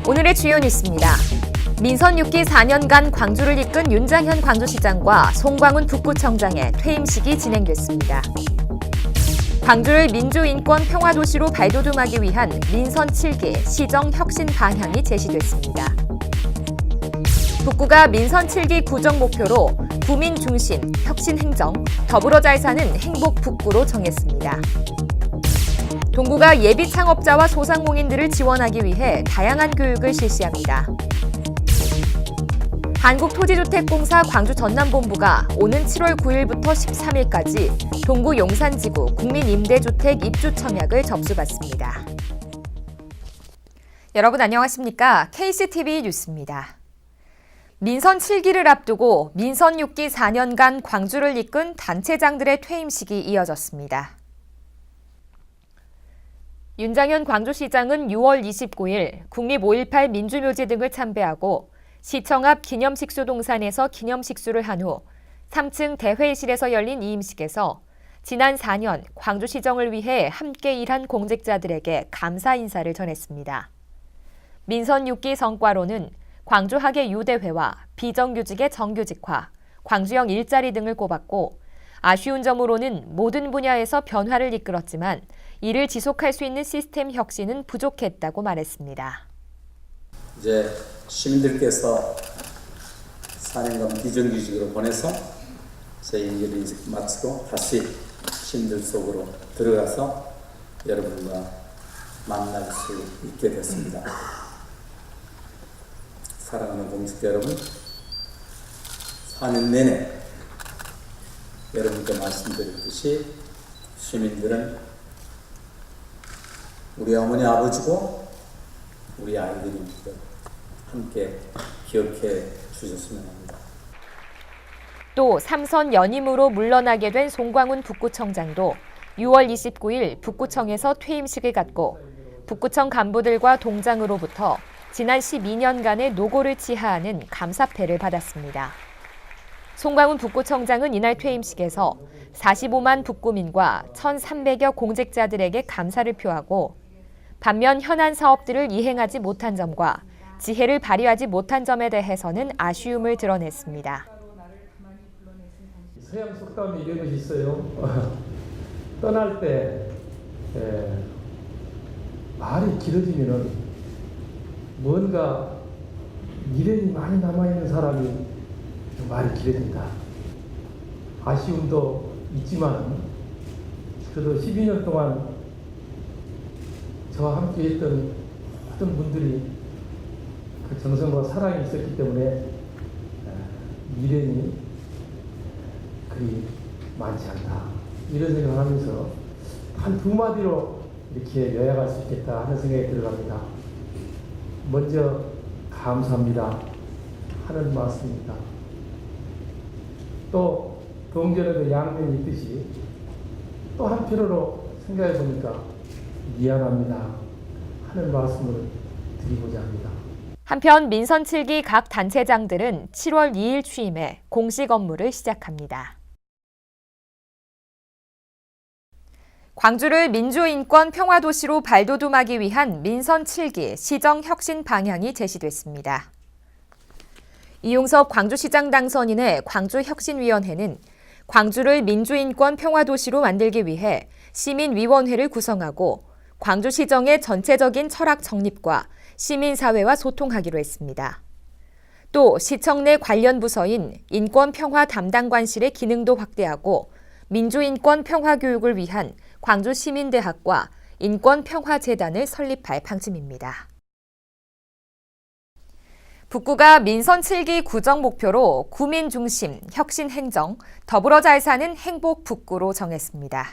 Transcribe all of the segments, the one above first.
오늘의 주요 뉴스입니다. 민선 6기 4년간 광주를 이끈 윤장현 광주시장과 송광훈 북구청장의 퇴임식이 진행됐습니다. 광주를 민주인권평화도시로 발돋움하기 위한 민선 7기 시정혁신 방향이 제시됐습니다. 북구가 민선 7기 구정 목표로 구민 중심, 혁신 행정, 더불어 잘 사는 행복 북구로 정했습니다. 동구가 예비 창업자와 소상공인들을 지원하기 위해 다양한 교육을 실시합니다. 한국토지주택공사 광주 전남본부가 오는 7월 9일부터 13일까지 동구 용산지구 국민임대주택 입주 청약을 접수받습니다. 여러분 안녕하십니까? KCTV 뉴스입니다. 민선 7기를 앞두고 민선 6기 4년간 광주를 이끈 단체장들의 퇴임식이 이어졌습니다. 윤장현 광주시장은 6월 29일 국립 5.18 민주묘지 등을 참배하고 시청 앞 기념식수동산에서 기념식수를 한 후 3층 대회의실에서 열린 이임식에서 지난 4년 광주시정을 위해 함께 일한 공직자들에게 감사 인사를 전했습니다. 민선 6기 성과로는 광주학예 유대회와 비정규직의 정규직화, 광주형 일자리 등을 꼽았고 아쉬운 점으로는 모든 분야에서 변화를 이끌었지만 이를 지속할 수 있는 시스템 혁신은 부족했다고 말했습니다. 이제 시민들께서 4년간 비정규직으로 보내서 저희 일을 마치고 다시 시민들 속으로 들어가서 여러분과 만날 수 있게 됐습니다. 사랑하는 공직자 여러분, 4년 내내 여러분께 말씀드렸듯이 시민들은 우리 어머니 아버지고 우리 아이들입니다. 함께 기억해 주셨으면 합니다. 또 3선 연임으로 물러나게 된 송광훈 북구청장도 6월 29일 북구청에서 퇴임식을 갖고 북구청 간부들과 동장으로부터 지난 12년간의 노고를 치하하는 감사패를 받았습니다. 송광훈 북구청장은 이날 퇴임식에서 45만 북구민과 1,300여 공직자들에게 감사를 표하고 반면 현안 사업들을 이행하지 못한 점과 지혜를 발휘하지 못한 점에 대해서는 아쉬움을 드러냈습니다. 서양 속담에 이런 것이 있어요. 떠날 때 말이 길어지면은 뭔가 미련이 많이 남아있는 사람이 말이 길어진다. 아쉬움도 있지만 그래도 12년 동안 저와 함께 했던 모든 분들이 그 정성과 사랑이 있었기 때문에 미련이 그리 많지 않다. 이런 생각을 하면서 한 두 마디로 이렇게 요약할 수 있겠다 하는 생각이 들어갑니다. 먼저 감사합니다 하는 말씀입니다. 또 동전에도 양면이 있듯이 또 한편으로 생각해 보니까 미안합니다 하는 말씀을 드리고자 합니다. 한편 민선 7기 각 단체장들은 7월 2일 취임해 공식 업무를 시작합니다. 광주를 민주인권평화도시로 발돋움하기 위한 민선 7기 시정혁신 방향이 제시됐습니다. 이용섭 광주시장 당선인의 광주혁신위원회는 광주를 민주인권평화도시로 만들기 위해 시민위원회를 구성하고 광주시정의 전체적인 철학 정립과 시민사회와 소통하기로 했습니다. 또 시청 내 관련 부서인 인권평화 담당관실의 기능도 확대하고 민주인권평화교육을 위한 광주시민대학과 인권평화재단을 설립할 방침입니다. 북구가 민선 7기 구정 목표로 구민 중심, 혁신 행정, 더불어 잘 사는 행복 북구로 정했습니다.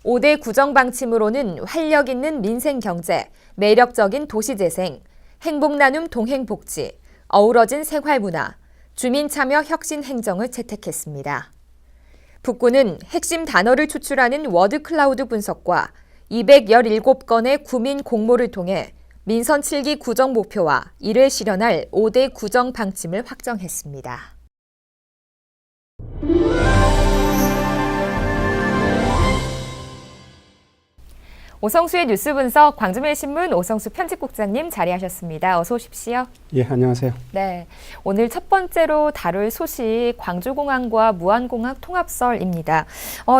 5대 구정 방침으로는 활력 있는 민생 경제, 매력적인 도시재생, 행복 나눔 동행복지, 어우러진 생활문화, 주민 참여 혁신 행정을 채택했습니다. 북구는 핵심 단어를 추출하는 워드 클라우드 분석과 217건의 구민 공모를 통해 민선 7기 구정 목표와 이를 실현할 5대 구정 방침을 확정했습니다. 오성수의 뉴스 분석 광주매일신문 오성수 편집국장님 자리하셨습니다. 어서 오십시오. 예, 안녕하세요. 네, 오늘 첫 번째로 다룰 소식 광주공항과 무안공항 통합설입니다.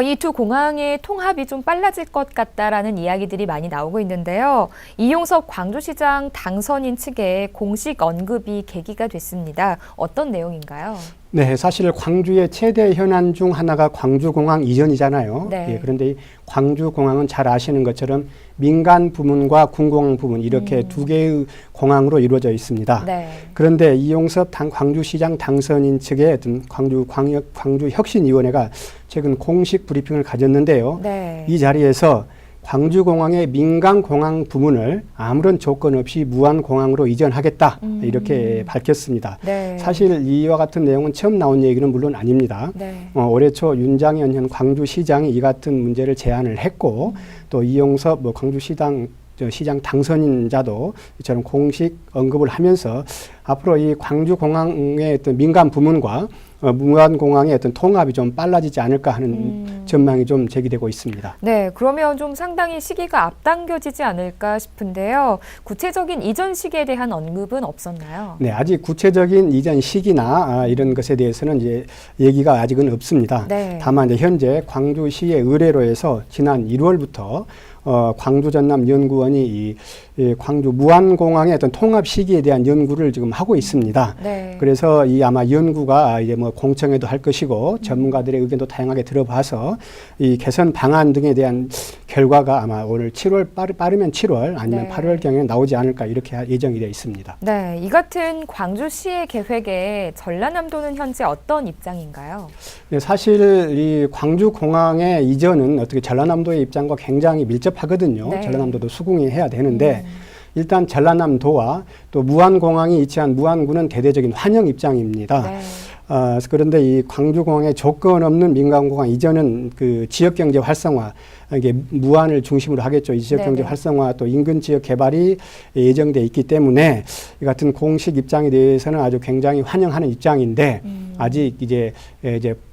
이 두 공항의 통합이 좀 빨라질 것 같다라는 이야기들이 많이 나오고 있는데요. 이용섭 광주시장 당선인 측에 공식 언급이 계기가 됐습니다. 어떤 내용인가요? 네, 사실 광주의 최대 현안 중 하나가 광주공항 이전이잖아요. 네. 예, 그런데 이 광주공항은 잘 아시는 것처럼 민간 부문과 군공항 부문 이렇게 두 개의 공항으로 이루어져 있습니다. 네. 그런데 이용섭 광주시장 당선인 측의 어떤 광주혁신위원회가 최근 공식 브리핑을 가졌는데요. 네. 이 자리에서 광주공항의 민간공항 부문을 아무런 조건 없이 무안공항으로 이전하겠다 이렇게 밝혔습니다. 네. 사실 이와 같은 내용은 처음 나온 얘기는 물론 아닙니다. 네. 올해 초 윤장현 현 광주시장이 이 같은 문제를 제안을 했고 또 이용섭 광주시장 당선인자도 이처럼 공식 언급을 하면서 앞으로 이 광주공항의 어떤 민간 부문과 무안공항의 어떤 통합이 좀 빨라지지 않을까 하는 전망이 좀 제기되고 있습니다. 네, 그러면 좀 상당히 시기가 앞당겨지지 않을까 싶은데요. 구체적인 이전 시기에 대한 언급은 없었나요? 네, 아직 구체적인 이전 시기나 이런 것에 대해서는 이제 얘기가 아직은 없습니다. 네. 다만 이제 현재 광주시의 의뢰로 해서 지난 1월부터 광주 전남 연구원이 이 광주 무안공항의 어떤 통합 시기에 대한 연구를 지금 하고 있습니다. 네. 그래서 이 아마 연구가 이제 뭐 공청회도 할 것이고 전문가들의 의견도 다양하게 들어봐서 이 개선 방안 등에 대한 결과가 아마 오늘 7월 빠르면 7월 아니면 네. 8월경에 나오지 않을까 이렇게 예정이 되어 있습니다. 네, 이 같은 광주시의 계획에 전라남도는 현재 어떤 입장인가요? 네, 사실 이 광주공항의 이전은 어떻게 전라남도의 입장과 굉장히 밀접하거든요. 네. 전라남도도 수긍해야 되는데 일단 전라남도와 또 무안공항이 위치한 무안구는 대대적인 환영 입장입니다. 네. 그런데 이 광주공항에 조건 없는 민간공항 이전은 그 지역경제 활성화, 이게 무안을 중심으로 하겠죠. 이 지역경제 네네. 활성화 또 인근 지역 개발이 예정돼 있기 때문에 이 같은 공식 입장에 대해서는 아주 굉장히 환영하는 입장인데 아직 이제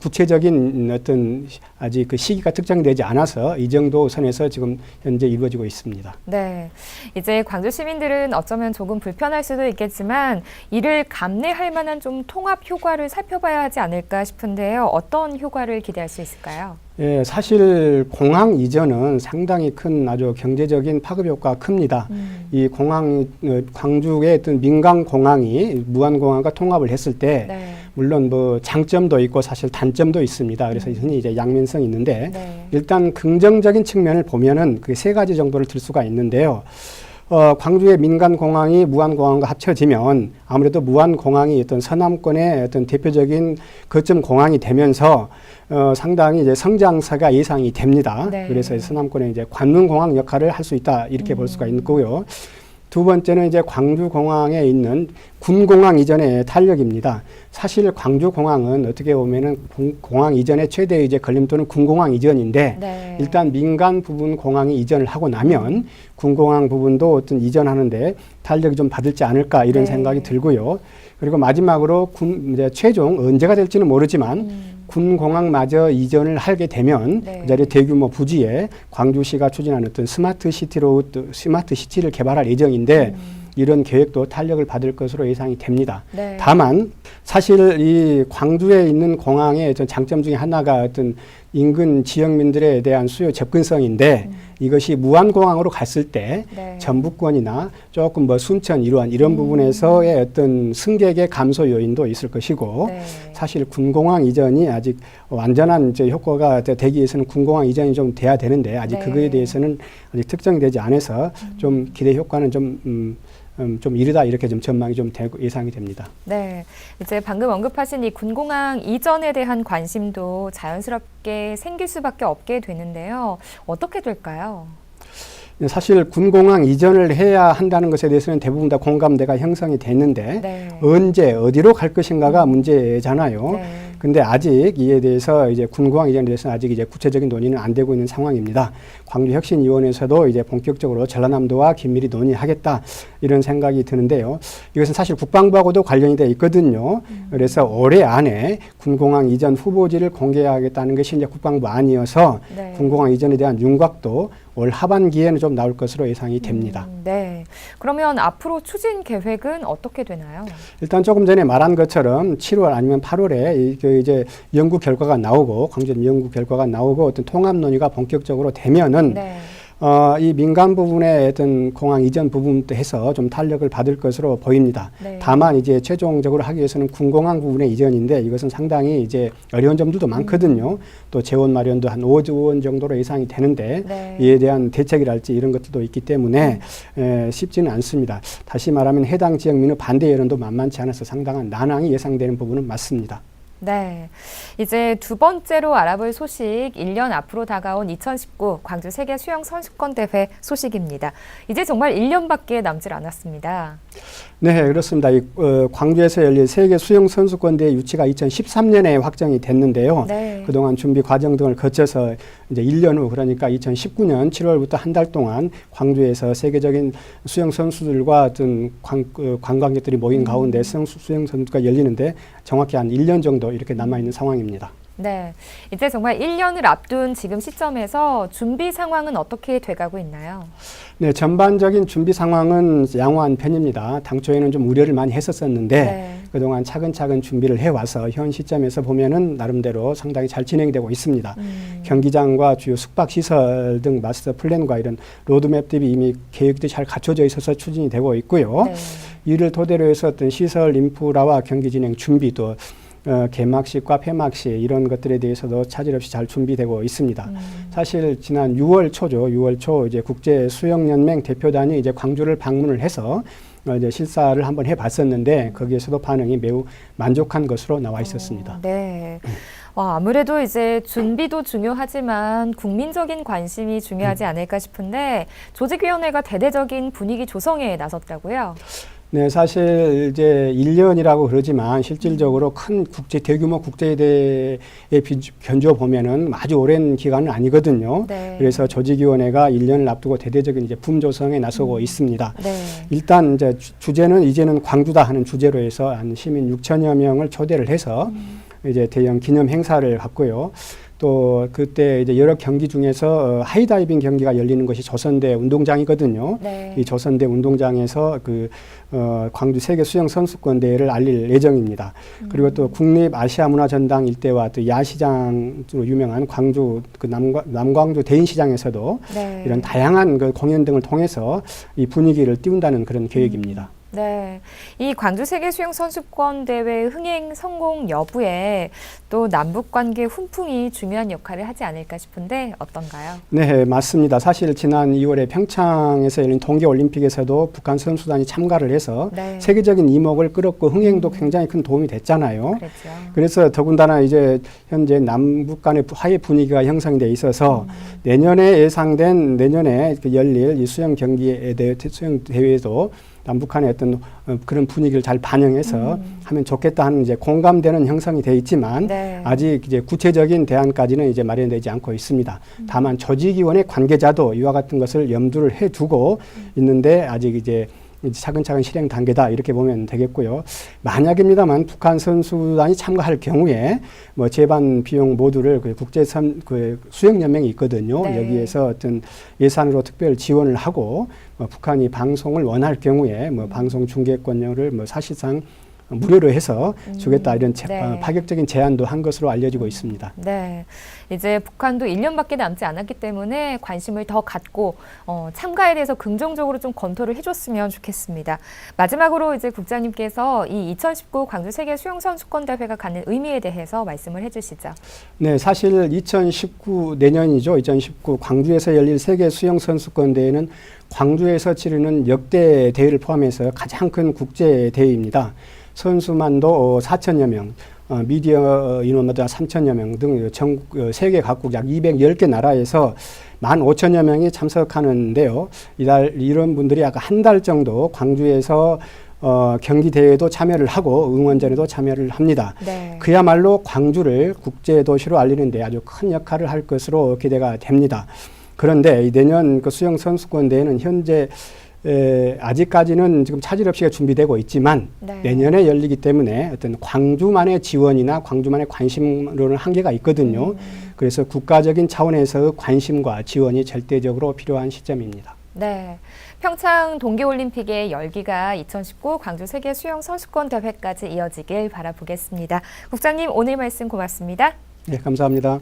구체적인 어떤 아직 그 시기가 특정되지 않아서 이 정도 선에서 지금 현재 이루어지고 있습니다. 네, 이제 광주 시민들은 어쩌면 조금 불편할 수도 있겠지만 이를 감내할 만한 좀 통합 효과를 살펴봐야 하지 않을까 싶은데요. 어떤 효과를 기대할 수 있을까요? 예, 사실 공항 이전은 상당히 큰 아주 경제적인 파급 효과가 큽니다. 이 공항, 광주의 어떤 민간 공항이 무안공항과 통합을 했을 때 네. 물론 뭐 장점도 있고 사실 단점도 있습니다. 그래서 흔히 이제 양면성이 있는데 네. 일단 긍정적인 측면을 보면은 그 세 가지 정도를 들 수가 있는데요. 광주의 민간공항이 무안공항과 합쳐지면 아무래도 무안공항이 어떤 서남권의 어떤 대표적인 거점 공항이 되면서 상당히 이제 성장세가 예상이 됩니다. 네. 그래서 서남권의 이제 관문공항 역할을 할 수 있다 이렇게 볼 수가 있고요. 두 번째는 이제 광주공항에 있는 군공항 이전의 탄력입니다. 사실 광주공항은 어떻게 보면은 공항 이전의 최대 이제 걸림돌은 군공항 이전인데 네. 일단 민간 부분 공항이 이전을 하고 나면 군공항 부분도 어떤 이전하는데 탄력이 좀 받을지 않을까 이런 네. 생각이 들고요. 그리고 마지막으로 이제 최종 언제가 될지는 모르지만 군공항마저 이전을 하게 되면 네. 그 자리에 대규모 부지에 광주시가 추진하는 어떤 스마트 시티를 개발할 예정인데 이런 계획도 탄력을 받을 것으로 예상이 됩니다. 네. 다만 사실 이 광주에 있는 공항의 전 장점 중에 하나가 어떤 인근 지역민들에 대한 수요 접근성인데 이것이 무안공항으로 갔을 때 네. 전북권이나 조금 뭐 순천 이런 부분에서의 어떤 승객의 감소 요인도 있을 것이고 네. 사실 군공항 이전이 아직 완전한 이제 효과가 되기 위해서는 군공항 이전이 좀 돼야 되는데 아직 네. 그거에 대해서는 아직 특정이 되지 않아서 좀 기대 효과는 좀 이르다 이렇게 좀 전망이 좀 되고 예상이 됩니다. 네, 이제 방금 언급하신 이 군공항 이전에 대한 관심도 자연스럽게 생길 수밖에 없게 되는데요. 어떻게 될까요? 사실 군공항 이전을 해야 한다는 것에 대해서는 대부분 다 공감대가 형성이 됐는데 네. 언제 어디로 갈 것인가가 문제잖아요. 네. 근데 아직 이에 대해서 이제 군공항 이전에 대해서는 아직 이제 구체적인 논의는 안 되고 있는 상황입니다. 광주혁신위원회에서도 이제 본격적으로 전라남도와 긴밀히 논의하겠다 이런 생각이 드는데요. 이것은 사실 국방부하고도 관련이 되어 있거든요. 그래서 올해 안에 군공항 이전 후보지를 공개하겠다는 것이 이제 국방부 안이어서 네. 군공항 이전에 대한 윤곽도 올 하반기에는 좀 나올 것으로 예상이 됩니다. 네. 그러면 앞으로 추진 계획은 어떻게 되나요? 일단 조금 전에 말한 것처럼 7월 아니면 8월에 이제 연구 결과가 나오고 광주 연구 결과가 나오고 어떤 통합 논의가 본격적으로 되면은 네. 이 민간 부분의 어떤 공항 이전 부분도 해서 좀 탄력을 받을 것으로 보입니다. 네. 다만 이제 최종적으로 하기 위해서는 군공항 부분의 이전인데 이것은 상당히 이제 어려운 점들도 많거든요. 또 재원 마련도 한 5조 원 정도로 예상이 되는데 네. 이에 대한 대책이랄지 이런 것들도 있기 때문에 쉽지는 않습니다. 다시 말하면 해당 지역민의 반대 여론도 만만치 않아서 상당한 난항이 예상되는 부분은 맞습니다. 네. 이제 두 번째로 알아볼 소식, 1년 앞으로 다가온 2019 광주 세계 수영 선수권 대회 소식입니다. 이제 정말 1년밖에 남질 않았습니다. 네, 그렇습니다. 광주에서 열릴 세계 수영 선수권 대회 유치가 2013년에 확정이 됐는데요. 네. 그동안 준비 과정 등을 거쳐서 이제 1년 후 그러니까 2019년 7월부터 한 달 동안 광주에서 세계적인 수영 선수들과 어떤 관광객들이 모인 가운데 수영 선수가 열리는데 정확히 한 1년 정도 이렇게 남아 있는 상황입니다. 네. 이제 정말 1년을 앞둔 지금 시점에서 준비 상황은 어떻게 돼가고 있나요? 네, 전반적인 준비 상황은 양호한 편입니다. 당초에는 좀 우려를 많이 했었었는데 네. 그동안 차근차근 준비를 해와서 현 시점에서 보면은 나름대로 상당히 잘 진행되고 있습니다. 경기장과 주요 숙박시설 등 마스터 플랜과 이런 로드맵들이 이미 계획들이 잘 갖춰져 있어서 추진이 되고 있고요. 네. 이를 토대로 해서 어떤 시설 인프라와 경기 진행 준비도 개막식과 폐막식 이런 것들에 대해서도 차질 없이 잘 준비되고 있습니다. 사실 지난 6월 초죠. 6월 초 이제 국제 수영연맹 대표단이 이제 광주를 방문을 해서 이제 실사를 한번 해봤었는데 거기에서도 반응이 매우 만족한 것으로 나와 있었습니다. 네. 아무래도 이제 준비도 중요하지만 국민적인 관심이 중요하지 않을까 싶은데 조직위원회가 대대적인 분위기 조성에 나섰다고요? 네, 사실 이제 1년이라고 그러지만 실질적으로 큰 대규모 국제대회에 견주어 보면은 아주 오랜 기간은 아니거든요. 네. 그래서 조직위원회가 1년을 앞두고 대대적인 이제 붐조성에 나서고 있습니다. 네. 일단 이제 주제는 이제는 광주다 하는 주제로 해서 한 시민 6천여 명을 초대를 해서 이제 대형 기념 행사를 갖고요. 또 그때 이제 여러 경기 중에서 하이다이빙 경기가 열리는 것이 조선대 운동장이거든요. 네. 이 조선대 운동장에서 광주 세계 수영 선수권 대회를 알릴 예정입니다. 그리고 또 국립 아시아 문화전당 일대와 또 야시장으로 유명한 광주 남광주 대인시장에서도 네. 이런 다양한 공연 등을 통해서 이 분위기를 띄운다는 그런 계획입니다. 네, 이 광주 세계 수영 선수권 대회 흥행 성공 여부에 또 남북 관계 훈풍이 중요한 역할을 하지 않을까 싶은데 어떤가요? 네, 맞습니다. 사실 지난 2월에 평창에서 열린 동계올림픽에서도 북한 선수단이 참가를 해서 네. 세계적인 이목을 끌었고 흥행도 굉장히 큰 도움이 됐잖아요. 그렇죠. 그래서 더군다나 이제 현재 남북 간의 화해 분위기가 형성돼 있어서 내년에 열릴 이 수영 경기에 대해 수영 대회도 남북한의 어떤 그런 분위기를 잘 반영해서 하면 좋겠다 하는 이제 공감되는 형성이 돼 있지만 네. 아직 이제 구체적인 대안까지는 이제 마련되지 않고 있습니다. 다만 조직위원회 관계자도 이와 같은 것을 염두를 해두고 있는데 아직 이제 차근차근 실행 단계다 이렇게 보면 되겠고요. 만약입니다만 북한 선수단이 참가할 경우에 뭐 제반 비용 모두를 국제 수영연맹이 있거든요. 네. 여기에서 어떤 예산으로 특별 지원을 하고 북한이 방송을 원할 경우에 방송 중계권료를 사실상 무료로 해서 주겠다 이런 네. 파격적인 제안도 한 것으로 알려지고 있습니다. 네, 이제 북한도 1년밖에 남지 않았기 때문에 관심을 더 갖고 참가에 대해서 긍정적으로 좀 검토를 해줬으면 좋겠습니다. 마지막으로 이제 국장님께서 이 2019 광주 세계 수영 선수권 대회가 갖는 의미에 대해서 말씀을 해주시죠. 네, 사실 2019 내년이죠. 2019 광주에서 열릴 세계 수영 선수권 대회는 광주에서 치르는 역대 대회를 포함해서 가장 큰 국제 대회입니다. 선수만도 4천여 명, 미디어 인원마다 3천여 명 등 세계 각국 약 210개 나라에서 15,000여 명이 참석하는데요. 이런 분들이 약 한 달 정도 광주에서 경기 대회도 참여를 하고 응원전에도 참여를 합니다. 네. 그야말로 광주를 국제 도시로 알리는 데 아주 큰 역할을 할 것으로 기대가 됩니다. 그런데 내년 수영 선수권 대회는 현재 아직까지는 지금 차질 없이가 준비되고 있지만 네. 내년에 열리기 때문에 어떤 광주만의 지원이나 광주만의 관심으로는 한계가 있거든요. 그래서 국가적인 차원에서 관심과 지원이 절대적으로 필요한 시점입니다. 네. 평창 동계올림픽의 열기가 2019 광주 세계 수영 선수권 대회까지 이어지길 바라보겠습니다. 국장님, 오늘 말씀 고맙습니다. 네, 감사합니다.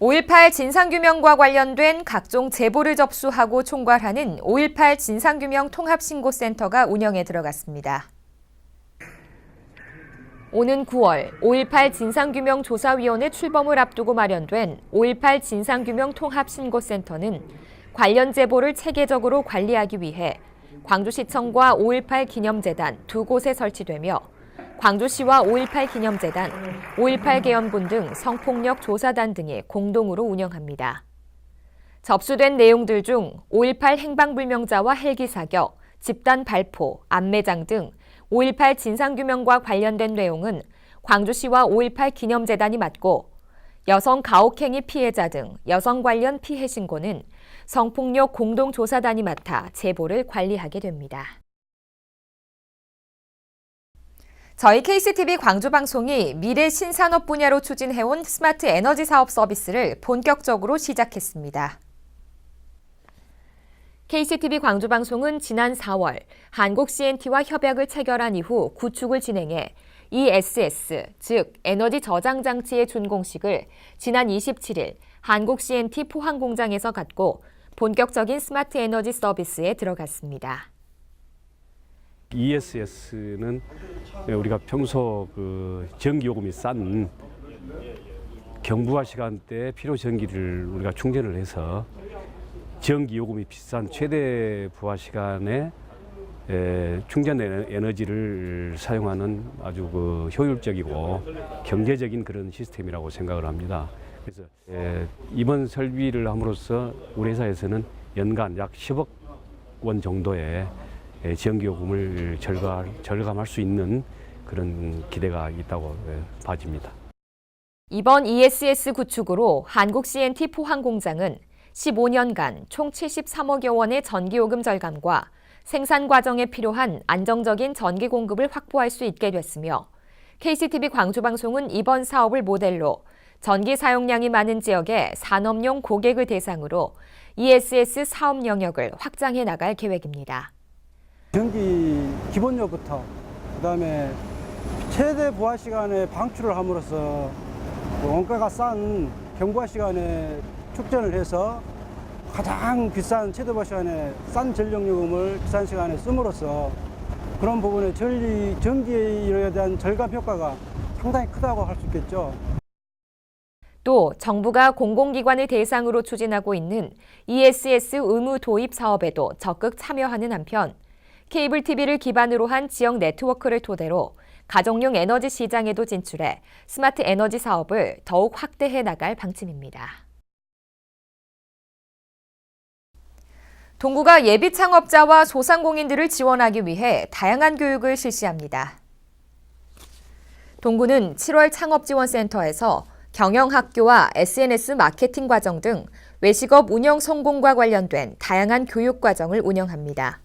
5.18 진상규명과 관련된 각종 제보를 접수하고 총괄하는 5.18 진상규명 통합신고센터가 운영에 들어갔습니다. 오는 9월 5.18 진상규명조사위원회 출범을 앞두고 마련된 5.18 진상규명 통합신고센터는 관련 제보를 체계적으로 관리하기 위해 광주시청과 5.18 기념재단 두 곳에 설치되며 광주시와 5.18 기념재단, 5.18 개헌본 등 성폭력 조사단 등이 공동으로 운영합니다. 접수된 내용들 중 5.18 행방불명자와 헬기 사격, 집단 발포, 암매장 등 5.18 진상규명과 관련된 내용은 광주시와 5.18 기념재단이 맡고 여성 가혹행위 피해자 등 여성 관련 피해 신고는 성폭력 공동조사단이 맡아 제보를 관리하게 됩니다. 저희 KCTV 광주방송이 미래 신산업 분야로 추진해온 스마트 에너지 사업 서비스를 본격적으로 시작했습니다. KCTV 광주방송은 지난 4월 한국 CNT와 협약을 체결한 이후 구축을 진행해 ESS, 즉 에너지 저장 장치의 준공식을 지난 27일 한국 CNT 포항 공장에서 갖고 본격적인 스마트 에너지 서비스에 들어갔습니다. ESS는 우리가 평소 전기 요금이 싼 경부화 시간대에 필요 전기를 우리가 충전을 해서 전기 요금이 비싼 최대 부하 시간에 충전 에너지를 사용하는 아주 효율적이고 경제적인 그런 시스템이라고 생각을 합니다. 그래서 이번 설비를 함으로써 우리 회사에서는 연간 약 10억 원 정도의 전기요금을 절감할 수 있는 그런 기대가 있다고 봐집니다. 이번 ESS 구축으로 한국 CNT 포항 공장은 15년간 총 73억여 원의 전기요금 절감과 생산 과정에 필요한 안정적인 전기 공급을 확보할 수 있게 됐으며 KCTV 광주방송은 이번 사업을 모델로 전기 사용량이 많은 지역의 산업용 고객을 대상으로 ESS 사업 영역을 확장해 나갈 계획입니다. 전기 기본료부터 그다음에 최대 부하 시간에 방출을 함으로써 원가가 싼 경부하 시간에 축전을 해서 가장 비싼 최대 부하 시간에 싼 전력요금을 비싼 시간에 씀으로써 그런 부분에 전기에 대한 절감 효과가 상당히 크다고 할 수 있겠죠. 또 정부가 공공기관을 대상으로 추진하고 있는 ESS 의무 도입 사업에도 적극 참여하는 한편 케이블 TV를 기반으로 한 지역 네트워크를 토대로 가정용 에너지 시장에도 진출해 스마트 에너지 사업을 더욱 확대해 나갈 방침입니다. 동구가 예비 창업자와 소상공인들을 지원하기 위해 다양한 교육을 실시합니다. 동구는 7월 창업지원센터에서 경영학교와 SNS 마케팅 과정 등 외식업 운영 성공과 관련된 다양한 교육 과정을 운영합니다.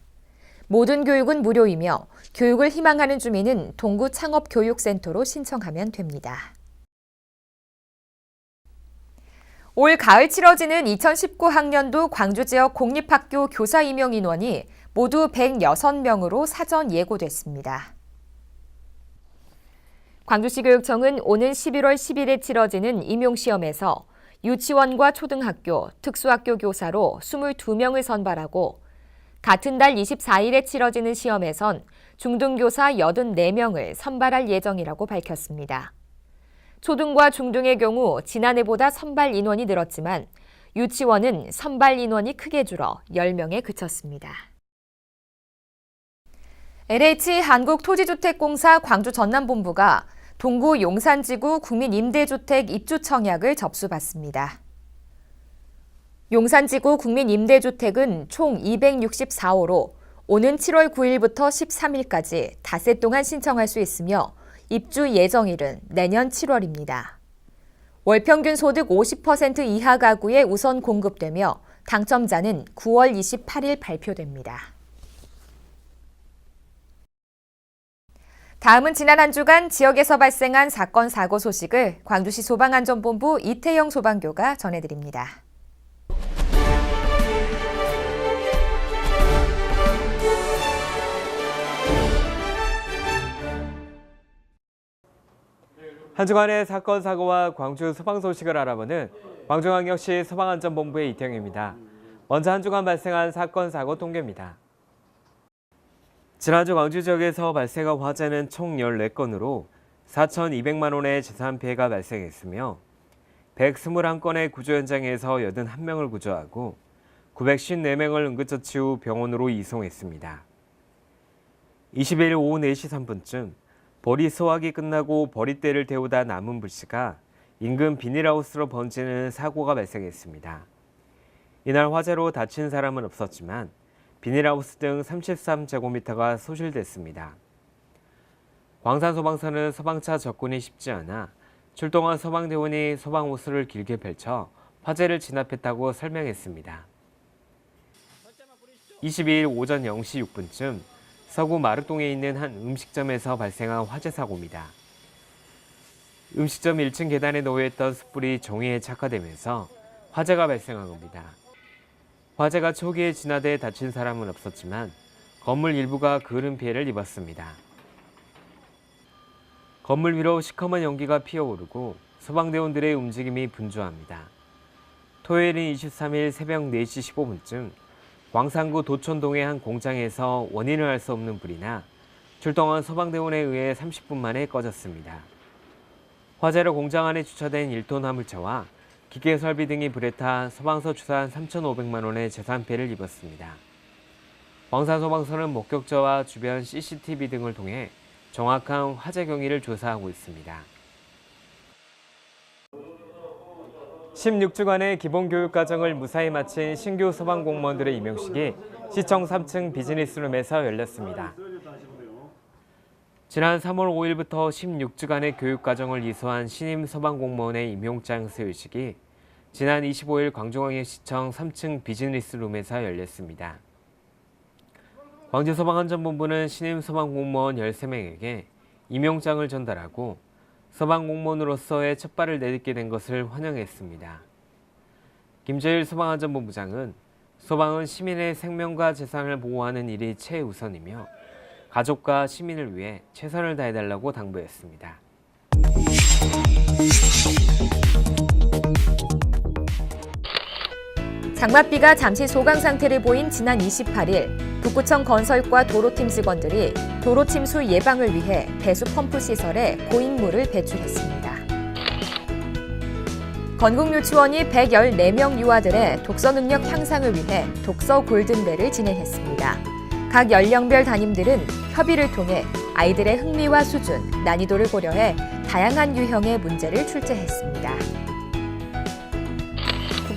모든 교육은 무료이며 교육을 희망하는 주민은 동구 창업교육센터로 신청하면 됩니다. 올 가을 치러지는 2019학년도 광주 지역 공립학교 교사 임용 인원이 모두 106명으로 사전 예고됐습니다. 광주시 교육청은 오는 11월 10일에 치러지는 임용시험에서 유치원과 초등학교, 특수학교 교사로 22명을 선발하고 같은 달 24일에 치러지는 시험에선 중등교사 84명을 선발할 예정이라고 밝혔습니다. 초등과 중등의 경우 지난해보다 선발 인원이 늘었지만 유치원은 선발 인원이 크게 줄어 10명에 그쳤습니다. LH 한국토지주택공사 광주 전남본부가 동구 용산지구 국민임대주택 입주 청약을 접수받습니다. 용산지구 국민임대주택은 총 264호로 오는 7월 9일부터 13일까지 닷새 동안 신청할 수 있으며 입주 예정일은 내년 7월입니다. 월 평균 소득 50% 이하 가구에 우선 공급되며 당첨자는 9월 28일 발표됩니다. 다음은 지난 한 주간 지역에서 발생한 사건, 사고 소식을 광주시 소방안전본부 이태영 소방교가 전해드립니다. 한 주간의 사건, 사고와 광주 소방 소식을 알아보는 광주광역시 소방안전본부의 이태영입니다. 먼저 한 주간 발생한 사건, 사고 통계입니다. 지난주 광주 지역에서 발생한 화재는 총 14건으로 4,200만 원의 재산 피해가 발생했으며 121건의 구조 현장에서 81명을 구조하고 954명을 응급처치 후 병원으로 이송했습니다. 20일 오후 4시 3분쯤 버리 소화기 끝나고 버리대를 태우다 남은 불씨가 인근 비닐하우스로 번지는 사고가 발생했습니다. 이날 화재로 다친 사람은 없었지만 비닐하우스 등 33제곱미터가 소실됐습니다. 광산소방서는 소방차 접근이 쉽지 않아 출동한 소방대원이 소방호스를 길게 펼쳐 화재를 진압했다고 설명했습니다. 22일 오전 0시 6분쯤 서구 마르동에 있는 한 음식점에서 발생한 화재 사고입니다. 음식점 1층 계단에 놓여있던 숯불이 종이에 착화되면서 화재가 발생한 겁니다. 화재가 초기에 진화돼 다친 사람은 없었지만 건물 일부가 그을음 피해를 입었습니다. 건물 위로 시커먼 연기가 피어오르고 소방대원들의 움직임이 분주합니다. 토요일인 23일 새벽 4시 15분쯤 광산구 도촌동의 한 공장에서 원인을 알 수 없는 불이 나 출동한 소방대원에 의해 30분 만에 꺼졌습니다. 화재로 공장 안에 주차된 1톤 화물차와 기계 설비 등이 불에 타 소방서 추산 3,500만 원의 재산 피해를 입었습니다. 광산소방서는 목격자와 주변 CCTV 등을 통해 정확한 화재 경위를 조사하고 있습니다. 16주간의 기본교육과정을 무사히 마친 신규 소방공무원들의 임용식이 시청 3층 비즈니스룸에서 열렸습니다. 지난 3월 5일부터 16주간의 교육과정을 이수한 신임 소방공무원의 임용장 수여식이 지난 25일 광주광역시청 3층 비즈니스룸에서 열렸습니다. 광주소방안전본부는 신임 소방공무원 13명에게 임용장을 전달하고 소방공무원으로서의 첫 발을 내딛게 된 것을 환영했습니다. 김재일 소방안전본부장은 소방은 시민의 생명과 재산을 보호하는 일이 최우선이며 가족과 시민을 위해 최선을 다해달라고 당부했습니다. 장맛비가 잠시 소강 상태를 보인 지난 28일 북구청 건설과 도로팀 직원들이 도로 침수 예방을 위해 배수 펌프 시설에 고인물을 배출했습니다. 건국유치원이 114명 유아들의 독서 능력 향상을 위해 독서 골든벨을 진행했습니다. 각 연령별 담임들은 협의를 통해 아이들의 흥미와 수준, 난이도를 고려해 다양한 유형의 문제를 출제했습니다.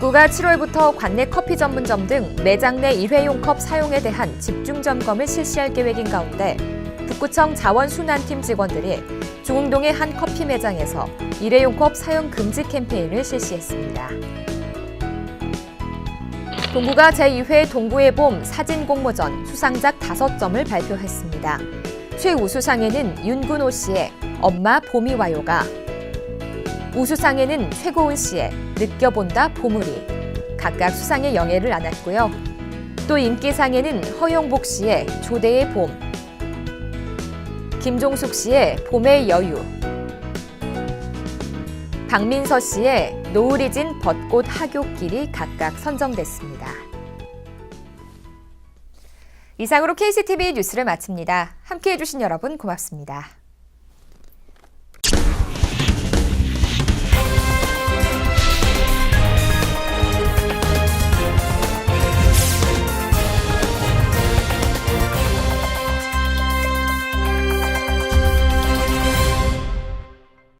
북구가 7월부터 관내 커피 전문점 등 매장 내 일회용 컵 사용에 대한 집중 점검을 실시할 계획인 가운데 북구청 자원순환팀 직원들이 중흥동의 한 커피 매장에서 일회용 컵 사용 금지 캠페인을 실시했습니다. 동구가 제2회 동구의 봄 사진공모전 수상작 5점을 발표했습니다. 최우수상에는 윤근호 씨의 엄마 봄이 와요가, 우수상에는 최고은 씨의 느껴본다 보물이 각각 수상의 영예를 안았고요. 또 인기상에는 허용복 씨의 조대의 봄, 김종숙 씨의 봄의 여유, 박민서 씨의 노을이 진 벚꽃 하굣길이 각각 선정됐습니다. 이상으로 KCTV 뉴스를 마칩니다. 함께해 주신 여러분 고맙습니다.